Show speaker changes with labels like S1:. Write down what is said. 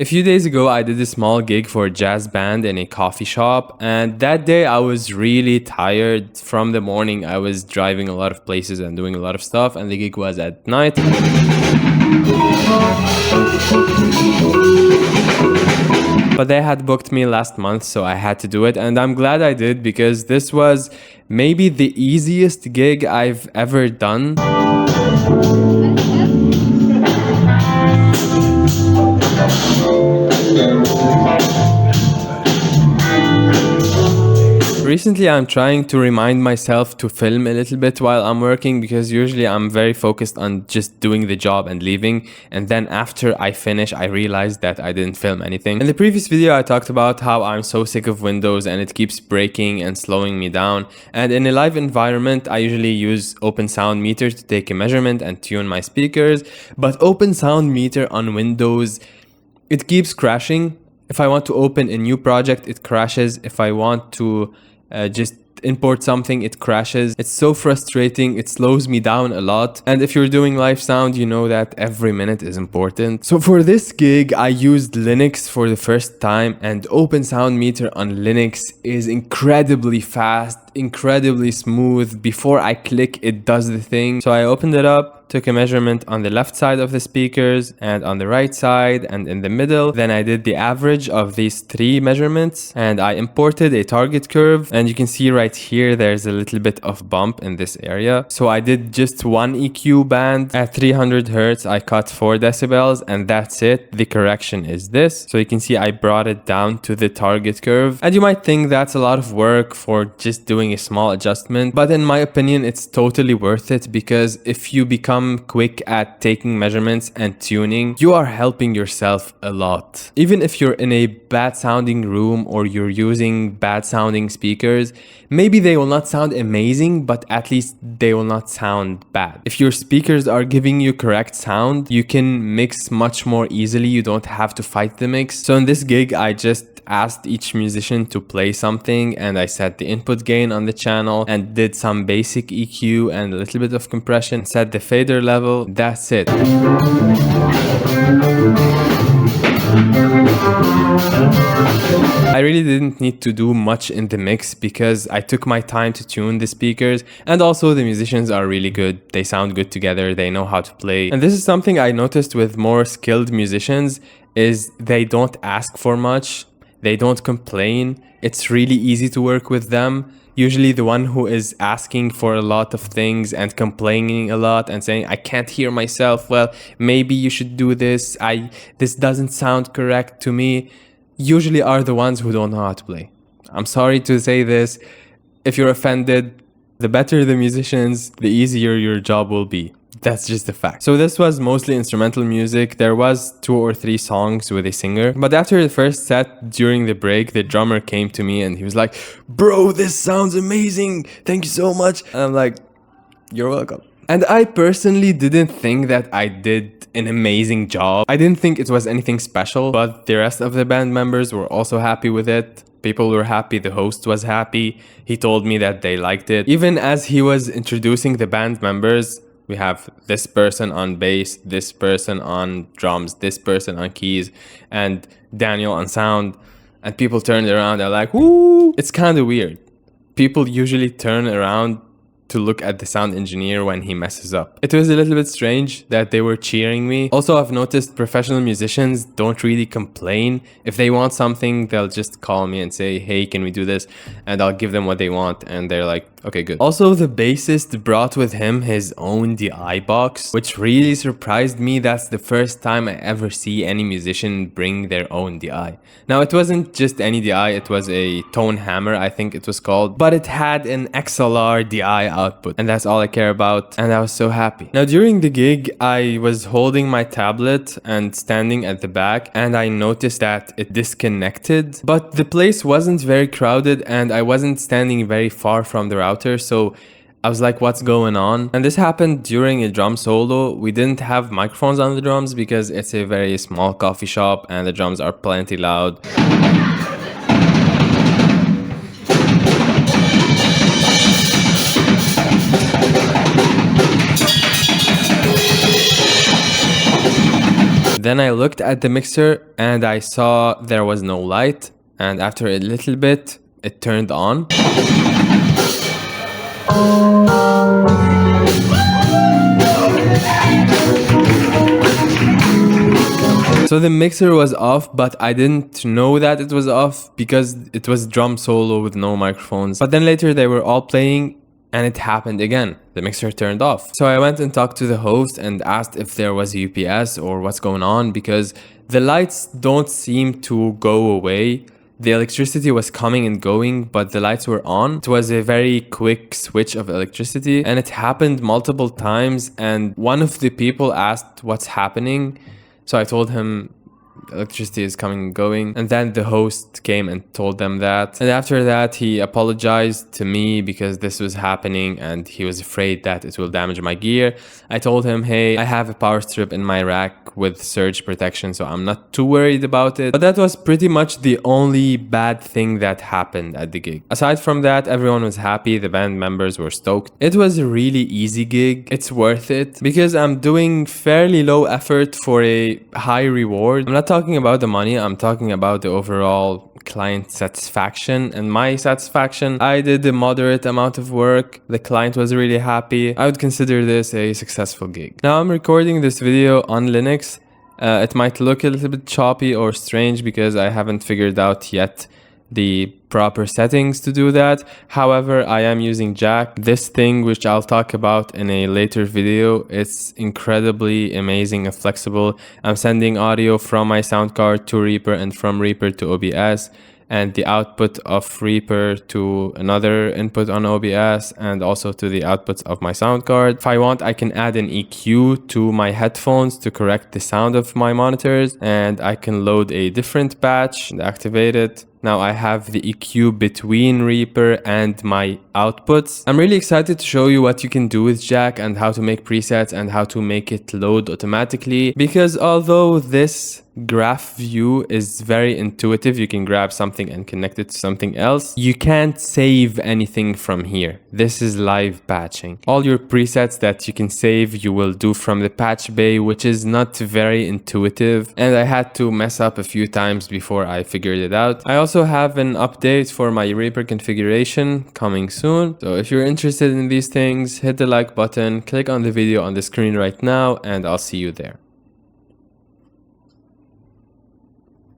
S1: A few days ago, I did a small gig for a jazz band in a coffee shop, and that day I was really tired. From the morning, I was driving a lot of places and doing a lot of stuff, and the gig was at night. But they had booked me last month, so I had to do it, and I'm glad I did because this was maybe the easiest gig I've ever done. Recently, I'm trying to remind myself to film a little bit while I'm working because usually I'm very focused on just doing the job and leaving. And then after I finish, I realize that I didn't film anything. In the previous video, I talked about how I'm so sick of Windows and it keeps breaking and slowing me down. And in a live environment, I usually use Open Sound Meter to take a measurement and tune my speakers. But Open Sound Meter on Windows, it keeps crashing. If I want to open a new project, it crashes. If I want to just import something, it crashes. It's so frustrating. It slows me down a lot. And if you're doing live sound, you know that every minute is important. So for this gig, I used Linux for the first time, and Open Sound Meter on Linux is incredibly fast, incredibly smooth. Before I click, it does the thing. So I opened it up, took a measurement on the left side of the speakers and on the right side and in the middle. Then I did the average of these three measurements and I imported a target curve. And you can see right here, there's a little bit of bump in this area. So I did just one EQ band at 300 Hertz. I cut 4 decibels and that's it. The correction is this. So you can see I brought it down to the target curve. And you might think that's a lot of work for just doing a small adjustment. But in my opinion, it's totally worth it because if you become quick at taking measurements and tuning, you are helping yourself a lot. Even if you're in a bad sounding room or you're using bad sounding speakers, maybe they will not sound amazing, but at least they will not sound bad. If your speakers are giving you correct sound, you can mix much more easily. You don't have to fight the mix. So in this gig, I just asked each musician to play something and I set the input gain on the channel and did some basic EQ and a little bit of compression, set the fader level. That's it. I really didn't need to do much in the mix because I took my time to tune the speakers, and also the musicians are really good. They sound good together, they know how to play. And this is something I noticed with more skilled musicians is they don't ask for much. They don't complain. It's really easy to work with them. Usually the one who is asking for a lot of things and complaining a lot and saying, I can't hear myself, well, maybe you should do this, this doesn't sound correct to me, usually are the ones who don't know how to play. I'm sorry to say this. If you're offended, the better the musicians, the easier your job will be. That's just a fact. So this was mostly instrumental music. There was 2 or 3 songs with a singer. But after the first set, during the break, the drummer came to me and he was like, bro, this sounds amazing. Thank you so much. And I'm like, you're welcome. And I personally didn't think that I did an amazing job. I didn't think it was anything special, but the rest of the band members were also happy with it. People were happy, the host was happy. He told me that they liked it. Even as he was introducing the band members, we have this person on bass, this person on drums, this person on keys, and Daniel on sound. And people turned around, they're like, woo! It's kind of weird. People usually turn around to look at the sound engineer when he messes up. It was a little bit strange that they were cheering me. Also, I've noticed professional musicians don't really complain. If they want something, they'll just call me and say, hey, can we do this? And I'll give them what they want. And they're like, okay, good. Also, the bassist brought with him his own DI box, which really surprised me. That's the first time I ever see any musician bring their own DI. Now, it wasn't just any DI, it was a tone hammer, I think it was called, but it had an XLR DI output, and that's all I care about, and I was so happy. Now, during the gig, I was holding my tablet and standing at the back, and I noticed that it disconnected, but the place wasn't very crowded, and I wasn't standing very far from the router, so I was like, what's going on? And this happened during a drum solo. We didn't have microphones on the drums because it's a very small coffee shop and the drums are plenty loud. Then I looked at the mixer and I saw there was no light, and after a little bit it turned on. So the mixer was off, but I didn't know that it was off because it was drum solo with no microphones. But then later they were all playing and it happened again. The mixer turned off. So I went and talked to the host and asked if there was a UPS or what's going on, because the lights don't seem to go away. The electricity was coming and going, but the lights were on. It was a very quick switch of electricity and it happened multiple times. And one of the people asked what's happening. So I told him electricity is coming and going, and then the host came and told them that. And after that he apologized to me because this was happening and he was afraid that it will damage my gear. I told him, hey, I have a power strip in my rack with surge protection, so I'm not too worried about it. But that was pretty much the only bad thing that happened at the gig. Aside from that, everyone was happy, the band members were stoked. It was a really easy gig. It's worth it because I'm doing fairly low effort for a high reward. I'm not talking about the money, I'm talking about the overall client satisfaction and my satisfaction. I did a moderate amount of work. The client was really happy. I would consider this a successful gig. Now I'm recording this video on Linux. It might look a little bit choppy or strange because I haven't figured out yet the proper settings to do that. However, I am using Jack. This thing, which I'll talk about in a later video, it's incredibly amazing and flexible. I'm sending audio from my sound card to Reaper and from Reaper to OBS, and the output of Reaper to another input on OBS and also to the outputs of my sound card. If I want, I can add an EQ to my headphones to correct the sound of my monitors, and I can load a different patch and activate it. Now I have the EQ between Reaper and my outputs. I'm really excited to show you what you can do with Jack and how to make presets and how to make it load automatically, because although this graph view is very intuitive, you can grab something and connect it to something else, you can't save anything from here. This is live patching. All your presets that you can save, you will do from the patch bay, which is not very intuitive, and I had to mess up a few times before I figured it out. I also have an update for my Reaper configuration coming soon, so if you're interested in these things, hit the like button, click on the video on the screen right now, and I'll see you there.